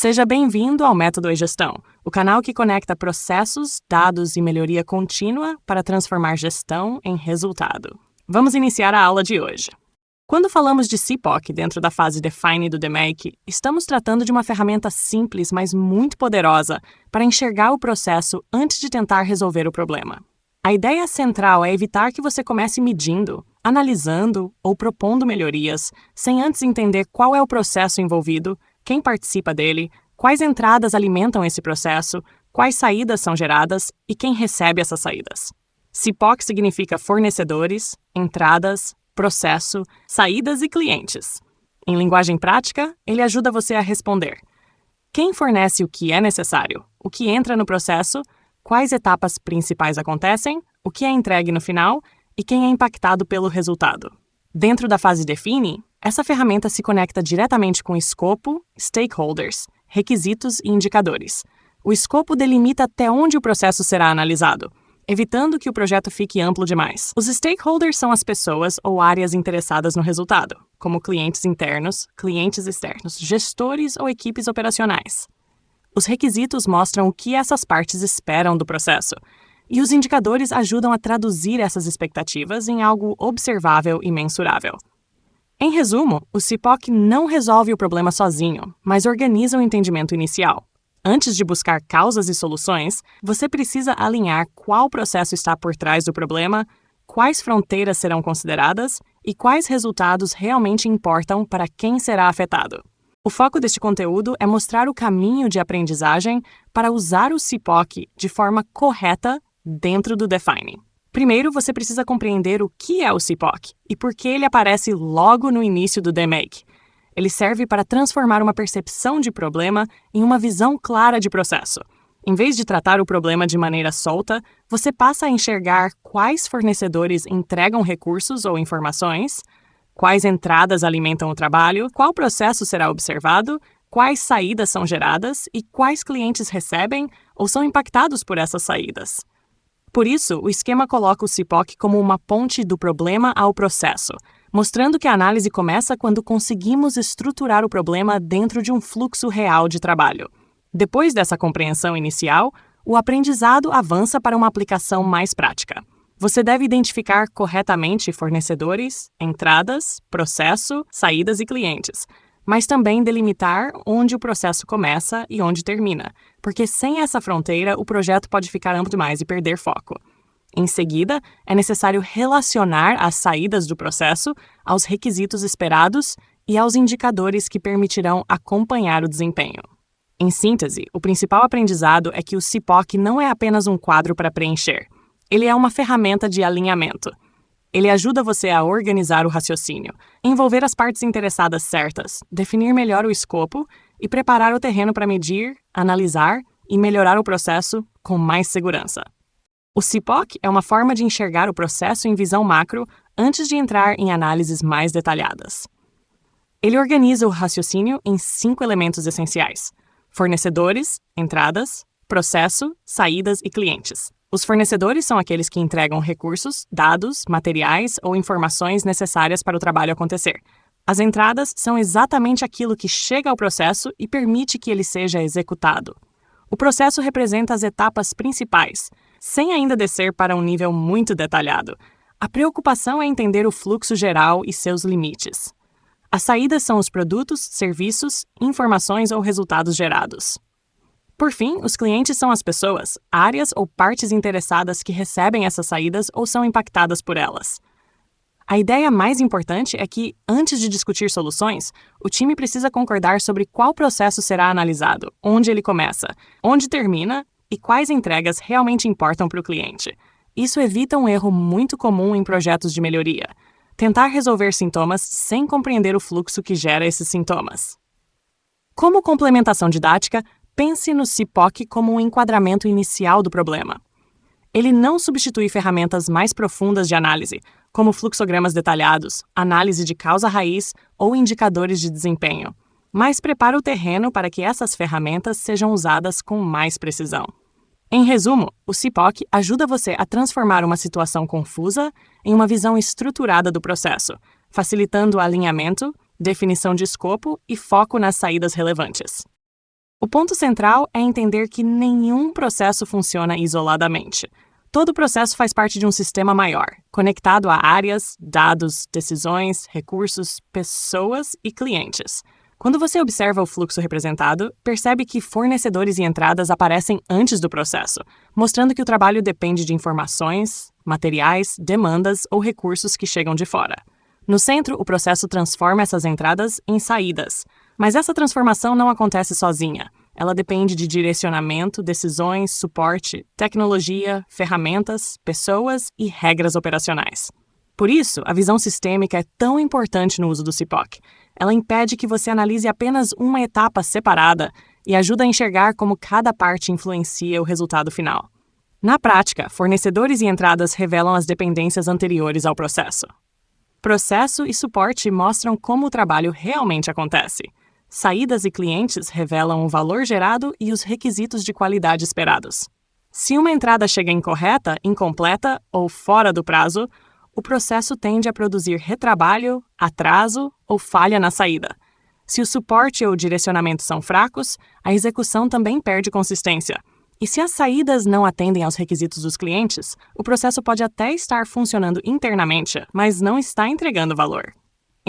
Seja bem-vindo ao Método eGestão, o canal que conecta processos, dados e melhoria contínua para transformar gestão em resultado. Vamos iniciar a aula de hoje. Quando falamos de CPOC dentro da fase Define do DMAIC, estamos tratando de uma ferramenta simples, mas muito poderosa para enxergar o processo antes de tentar resolver o problema. A ideia central é evitar que você comece medindo, analisando ou propondo melhorias, sem antes entender qual é o processo envolvido, quem participa dele, quais entradas alimentam esse processo, quais saídas são geradas e quem recebe essas saídas. CPOC significa fornecedores, entradas, processo, saídas e clientes. Em linguagem prática, ele ajuda você a responder: quem fornece o que é necessário, o que entra no processo, quais etapas principais acontecem, o que é entregue no final e quem é impactado pelo resultado. Dentro da fase Define, essa ferramenta se conecta diretamente com escopo, stakeholders, requisitos e indicadores. O escopo delimita até onde o processo será analisado, evitando que o projeto fique amplo demais. Os stakeholders são as pessoas ou áreas interessadas no resultado, como clientes internos, clientes externos, gestores ou equipes operacionais. Os requisitos mostram o que essas partes esperam do processo, e os indicadores ajudam a traduzir essas expectativas em algo observável e mensurável. Em resumo, o CPOC não resolve o problema sozinho, mas organiza o entendimento inicial. Antes de buscar causas e soluções, você precisa alinhar qual processo está por trás do problema, quais fronteiras serão consideradas e quais resultados realmente importam para quem será afetado. O foco deste conteúdo é mostrar o caminho de aprendizagem para usar o CPOC de forma correta dentro do Define. Primeiro, você precisa compreender o que é o CPOC e por que ele aparece logo no início do DMAIC. Ele serve para transformar uma percepção de problema em uma visão clara de processo. Em vez de tratar o problema de maneira solta, você passa a enxergar quais fornecedores entregam recursos ou informações, quais entradas alimentam o trabalho, qual processo será observado, quais saídas são geradas e quais clientes recebem ou são impactados por essas saídas. Por isso, o esquema coloca o CPOC como uma ponte do problema ao processo, mostrando que a análise começa quando conseguimos estruturar o problema dentro de um fluxo real de trabalho. Depois dessa compreensão inicial, o aprendizado avança para uma aplicação mais prática. Você deve identificar corretamente fornecedores, entradas, processo, saídas e clientes, mas também delimitar onde o processo começa e onde termina, porque sem essa fronteira o projeto pode ficar amplo demais e perder foco. Em seguida, é necessário relacionar as saídas do processo aos requisitos esperados e aos indicadores que permitirão acompanhar o desempenho. Em síntese, o principal aprendizado é que o CPOC não é apenas um quadro para preencher. Ele é uma ferramenta de alinhamento. Ele ajuda você a organizar o raciocínio, envolver as partes interessadas certas, definir melhor o escopo e preparar o terreno para medir, analisar e melhorar o processo com mais segurança. O CPOC é uma forma de enxergar o processo em visão macro antes de entrar em análises mais detalhadas. Ele organiza o raciocínio em 5 elementos essenciais: fornecedores, entradas, processo, saídas e clientes. Os fornecedores são aqueles que entregam recursos, dados, materiais ou informações necessárias para o trabalho acontecer. As entradas são exatamente aquilo que chega ao processo e permite que ele seja executado. O processo representa as etapas principais, sem ainda descer para um nível muito detalhado. A preocupação é entender o fluxo geral e seus limites. As saídas são os produtos, serviços, informações ou resultados gerados. Por fim, os clientes são as pessoas, áreas ou partes interessadas que recebem essas saídas ou são impactadas por elas. A ideia mais importante é que, antes de discutir soluções, o time precisa concordar sobre qual processo será analisado, onde ele começa, onde termina e quais entregas realmente importam para o cliente. Isso evita um erro muito comum em projetos de melhoria: tentar resolver sintomas sem compreender o fluxo que gera esses sintomas. Como complementação didática, pense no CPOC como um enquadramento inicial do problema. Ele não substitui ferramentas mais profundas de análise, como fluxogramas detalhados, análise de causa-raiz ou indicadores de desempenho, mas prepara o terreno para que essas ferramentas sejam usadas com mais precisão. Em resumo, o CPOC ajuda você a transformar uma situação confusa em uma visão estruturada do processo, facilitando o alinhamento, definição de escopo e foco nas saídas relevantes. O ponto central é entender que nenhum processo funciona isoladamente. Todo processo faz parte de um sistema maior, conectado a áreas, dados, decisões, recursos, pessoas e clientes. Quando você observa o fluxo representado, percebe que fornecedores e entradas aparecem antes do processo, mostrando que o trabalho depende de informações, materiais, demandas ou recursos que chegam de fora. No centro, o processo transforma essas entradas em saídas. Mas essa transformação não acontece sozinha. Ela depende de direcionamento, decisões, suporte, tecnologia, ferramentas, pessoas e regras operacionais. Por isso, a visão sistêmica é tão importante no uso do CIPOC. Ela impede que você analise apenas uma etapa separada e ajuda a enxergar como cada parte influencia o resultado final. Na prática, fornecedores e entradas revelam as dependências anteriores ao processo. Processo e suporte mostram como o trabalho realmente acontece. Saídas e clientes revelam o valor gerado e os requisitos de qualidade esperados. Se uma entrada chega incorreta, incompleta ou fora do prazo, o processo tende a produzir retrabalho, atraso ou falha na saída. Se o suporte ou o direcionamento são fracos, a execução também perde consistência. E se as saídas não atendem aos requisitos dos clientes, o processo pode até estar funcionando internamente, mas não está entregando valor.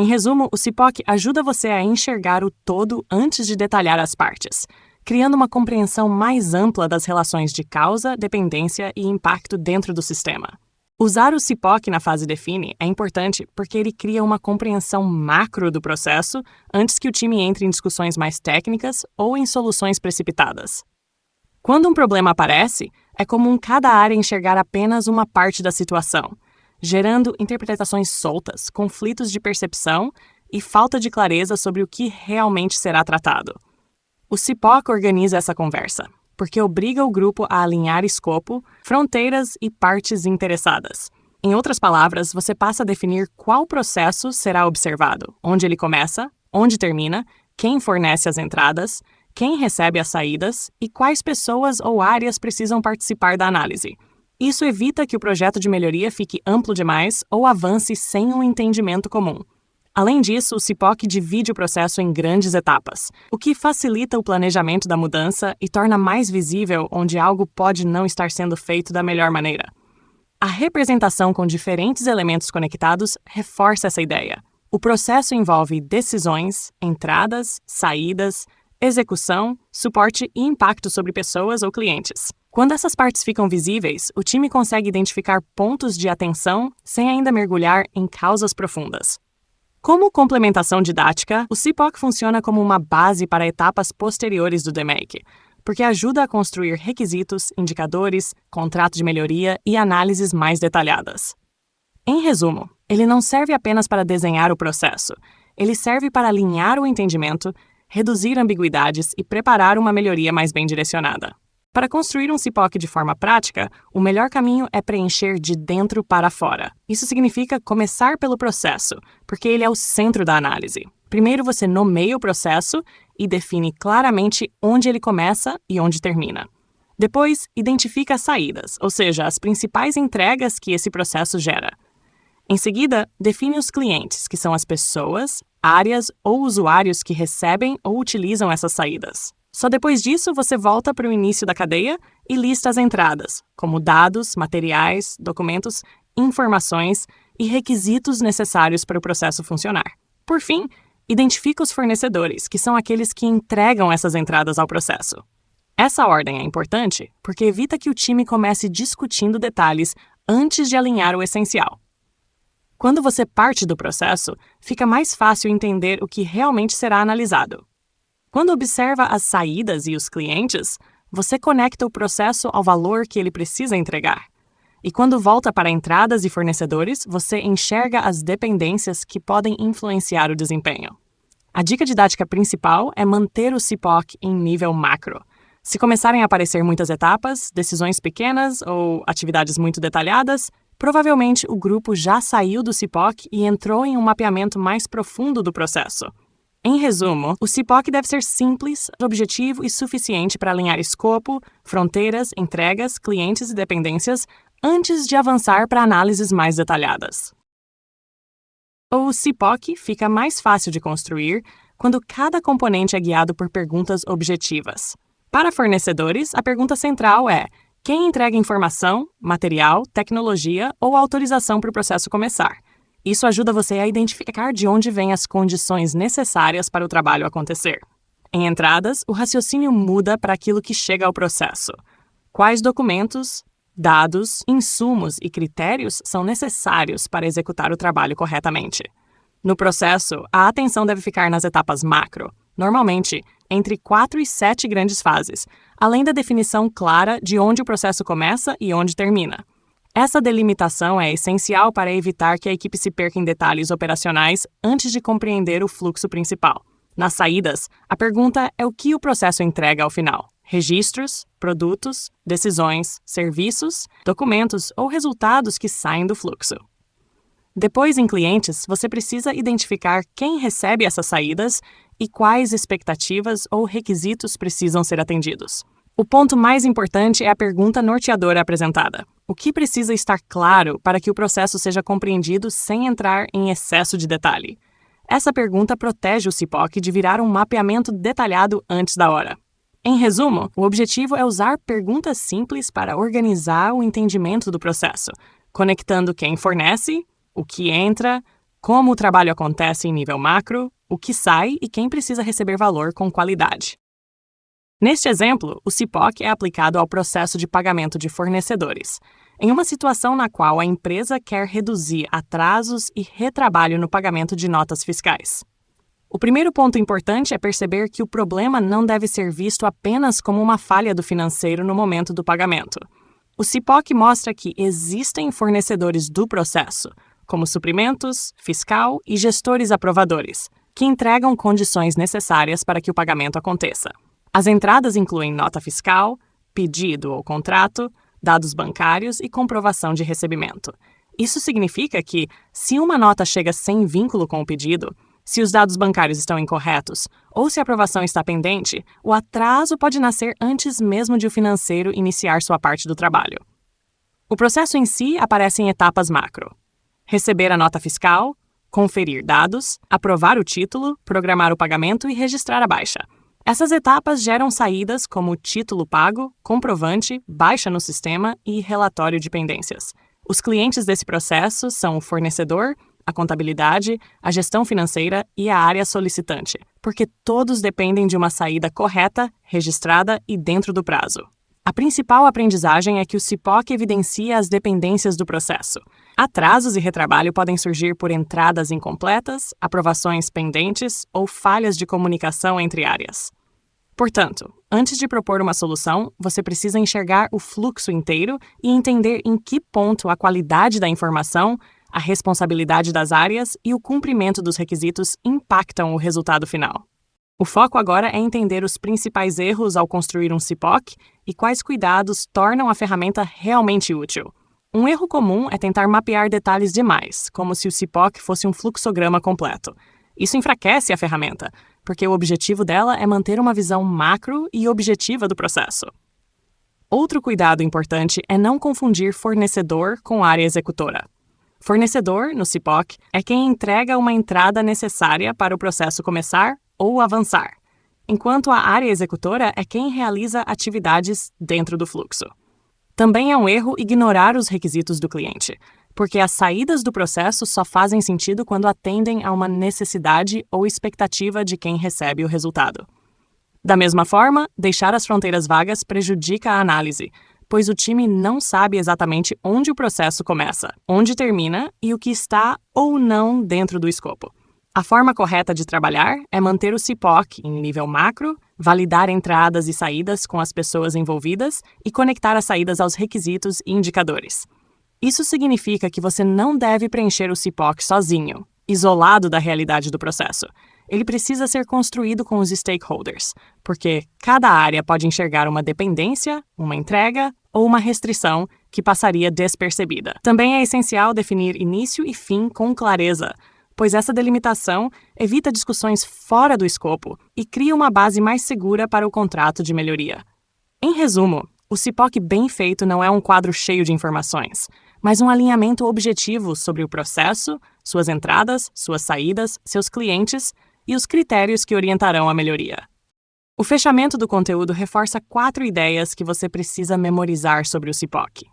Em resumo, o CIPOC ajuda você a enxergar o todo antes de detalhar as partes, criando uma compreensão mais ampla das relações de causa, dependência e impacto dentro do sistema. Usar o CIPOC na fase define é importante porque ele cria uma compreensão macro do processo antes que o time entre em discussões mais técnicas ou em soluções precipitadas. Quando um problema aparece, é comum cada área enxergar apenas uma parte da situação, gerando interpretações soltas, conflitos de percepção e falta de clareza sobre o que realmente será tratado. O CIPOC organiza essa conversa, porque obriga o grupo a alinhar escopo, fronteiras e partes interessadas. Em outras palavras, você passa a definir qual processo será observado, onde ele começa, onde termina, quem fornece as entradas, quem recebe as saídas e quais pessoas ou áreas precisam participar da análise. Isso evita que o projeto de melhoria fique amplo demais ou avance sem um entendimento comum. Além disso, o CIPOC divide o processo em grandes etapas, o que facilita o planejamento da mudança e torna mais visível onde algo pode não estar sendo feito da melhor maneira. A representação com diferentes elementos conectados reforça essa ideia. O processo envolve decisões, entradas, saídas, execução, suporte e impacto sobre pessoas ou clientes. Quando essas partes ficam visíveis, o time consegue identificar pontos de atenção sem ainda mergulhar em causas profundas. Como complementação didática, o CIPOC funciona como uma base para etapas posteriores do DMAIC, porque ajuda a construir requisitos, indicadores, contrato de melhoria e análises mais detalhadas. Em resumo, ele não serve apenas para desenhar o processo, ele serve para alinhar o entendimento, reduzir ambiguidades e preparar uma melhoria mais bem direcionada. Para construir um CIPOC de forma prática, o melhor caminho é preencher de dentro para fora. Isso significa começar pelo processo, porque ele é o centro da análise. Primeiro você nomeia o processo e define claramente onde ele começa e onde termina. Depois, identifica as saídas, ou seja, as principais entregas que esse processo gera. Em seguida, define os clientes, que são as pessoas, áreas ou usuários que recebem ou utilizam essas saídas. Só depois disso você volta para o início da cadeia e lista as entradas, como dados, materiais, documentos, informações e requisitos necessários para o processo funcionar. Por fim, identifica os fornecedores, que são aqueles que entregam essas entradas ao processo. Essa ordem é importante porque evita que o time comece discutindo detalhes antes de alinhar o essencial. Quando você parte do processo, fica mais fácil entender o que realmente será analisado. Quando observa as saídas e os clientes, você conecta o processo ao valor que ele precisa entregar. E quando volta para entradas e fornecedores, você enxerga as dependências que podem influenciar o desempenho. A dica didática principal é manter o CIPOC em nível macro. Se começarem a aparecer muitas etapas, decisões pequenas ou atividades muito detalhadas, provavelmente o grupo já saiu do CIPOC e entrou em um mapeamento mais profundo do processo. Em resumo, o CIPOC deve ser simples, objetivo e suficiente para alinhar escopo, fronteiras, entregas, clientes e dependências antes de avançar para análises mais detalhadas. O CIPOC fica mais fácil de construir quando cada componente é guiado por perguntas objetivas. Para fornecedores, a pergunta central é: quem entrega informação, material, tecnologia ou autorização para o processo começar? Isso ajuda você a identificar de onde vêm as condições necessárias para o trabalho acontecer. Em entradas, o raciocínio muda para aquilo que chega ao processo. Quais documentos, dados, insumos e critérios são necessários para executar o trabalho corretamente? No processo, a atenção deve ficar nas etapas macro, normalmente entre 4 e 7 grandes fases, além da definição clara de onde o processo começa e onde termina. Essa delimitação é essencial para evitar que a equipe se perca em detalhes operacionais antes de compreender o fluxo principal. Nas saídas, a pergunta é o que o processo entrega ao final: registros, produtos, decisões, serviços, documentos ou resultados que saem do fluxo. Depois, em clientes, você precisa identificar quem recebe essas saídas e quais expectativas ou requisitos precisam ser atendidos. O ponto mais importante é a pergunta norteadora apresentada: o que precisa estar claro para que o processo seja compreendido sem entrar em excesso de detalhe? Essa pergunta protege o CIPOC de virar um mapeamento detalhado antes da hora. Em resumo, o objetivo é usar perguntas simples para organizar o entendimento do processo, conectando quem fornece, o que entra, como o trabalho acontece em nível macro, o que sai e quem precisa receber valor com qualidade. Neste exemplo, o CIPOC é aplicado ao processo de pagamento de fornecedores, em uma situação na qual a empresa quer reduzir atrasos e retrabalho no pagamento de notas fiscais. O primeiro ponto importante é perceber que o problema não deve ser visto apenas como uma falha do financeiro no momento do pagamento. O CIPOC mostra que existem fornecedores do processo, como suprimentos, fiscal e gestores aprovadores, que entregam condições necessárias para que o pagamento aconteça. As entradas incluem nota fiscal, pedido ou contrato, dados bancários e comprovação de recebimento. Isso significa que, se uma nota chega sem vínculo com o pedido, se os dados bancários estão incorretos ou se a aprovação está pendente, o atraso pode nascer antes mesmo de o financeiro iniciar sua parte do trabalho. O processo em si aparece em etapas macro: receber a nota fiscal, conferir dados, aprovar o título, programar o pagamento e registrar a baixa. Essas etapas geram saídas como título pago, comprovante, baixa no sistema e relatório de pendências. Os clientes desse processo são o fornecedor, a contabilidade, a gestão financeira e a área solicitante, porque todos dependem de uma saída correta, registrada e dentro do prazo. A principal aprendizagem é que o CIPOC evidencia as dependências do processo. Atrasos e retrabalho podem surgir por entradas incompletas, aprovações pendentes ou falhas de comunicação entre áreas. Portanto, antes de propor uma solução, você precisa enxergar o fluxo inteiro e entender em que ponto a qualidade da informação, a responsabilidade das áreas e o cumprimento dos requisitos impactam o resultado final. O foco agora é entender os principais erros ao construir um CIPOC e quais cuidados tornam a ferramenta realmente útil. Um erro comum é tentar mapear detalhes demais, como se o CIPOC fosse um fluxograma completo. Isso enfraquece a ferramenta, porque o objetivo dela é manter uma visão macro e objetiva do processo. Outro cuidado importante é não confundir fornecedor com área executora. Fornecedor, no CIPOC, é quem entrega uma entrada necessária para o processo começar ou avançar, enquanto a área executora é quem realiza atividades dentro do fluxo. Também é um erro ignorar os requisitos do cliente, porque as saídas do processo só fazem sentido quando atendem a uma necessidade ou expectativa de quem recebe o resultado. Da mesma forma, deixar as fronteiras vagas prejudica a análise, pois o time não sabe exatamente onde o processo começa, onde termina e o que está ou não dentro do escopo. A forma correta de trabalhar é manter o CIPOC em nível macro, validar entradas e saídas com as pessoas envolvidas e conectar as saídas aos requisitos e indicadores. Isso significa que você não deve preencher o CIPOC sozinho, isolado da realidade do processo. Ele precisa ser construído com os stakeholders, porque cada área pode enxergar uma dependência, uma entrega ou uma restrição que passaria despercebida. Também é essencial definir início e fim com clareza, pois essa delimitação evita discussões fora do escopo e cria uma base mais segura para o contrato de melhoria. Em resumo, o CIPOC bem feito não é um quadro cheio de informações, mas um alinhamento objetivo sobre o processo, suas entradas, suas saídas, seus clientes e os critérios que orientarão a melhoria. O fechamento do conteúdo reforça 4 ideias que você precisa memorizar sobre o CIPOC.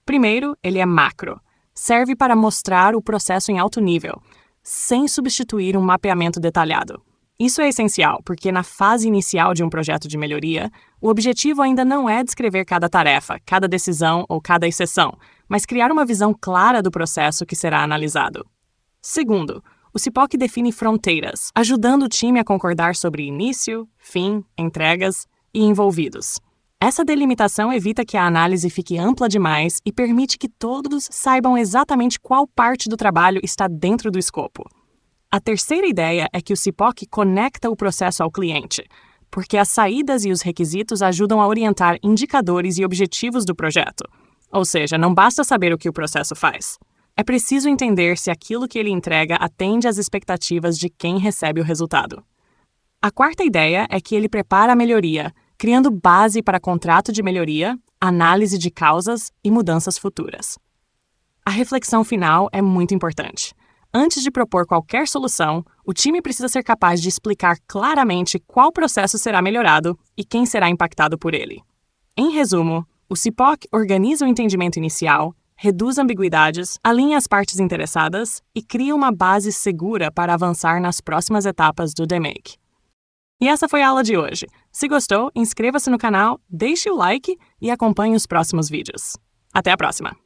Primeiro, ele é macro. Serve para mostrar o processo em alto nível, sem substituir um mapeamento detalhado. Isso é essencial, porque na fase inicial de um projeto de melhoria, o objetivo ainda não é descrever cada tarefa, cada decisão ou cada exceção, mas criar uma visão clara do processo que será analisado. Segundo, o CIPOC define fronteiras, ajudando o time a concordar sobre início, fim, entregas e envolvidos. Essa delimitação evita que a análise fique ampla demais e permite que todos saibam exatamente qual parte do trabalho está dentro do escopo. A terceira ideia é que o CIPOC conecta o processo ao cliente, porque as saídas e os requisitos ajudam a orientar indicadores e objetivos do projeto. Ou seja, não basta saber o que o processo faz. É preciso entender se aquilo que ele entrega atende às expectativas de quem recebe o resultado. A quarta ideia é que ele prepara a melhoria, criando base para contrato de melhoria, análise de causas e mudanças futuras. A reflexão final é muito importante. Antes de propor qualquer solução, o time precisa ser capaz de explicar claramente qual processo será melhorado e quem será impactado por ele. Em resumo, o CIPOC organiza o entendimento inicial, reduz ambiguidades, alinha as partes interessadas e cria uma base segura para avançar nas próximas etapas do DMake. E essa foi a aula de hoje. Se gostou, inscreva-se no canal, deixe o like e acompanhe os próximos vídeos. Até a próxima!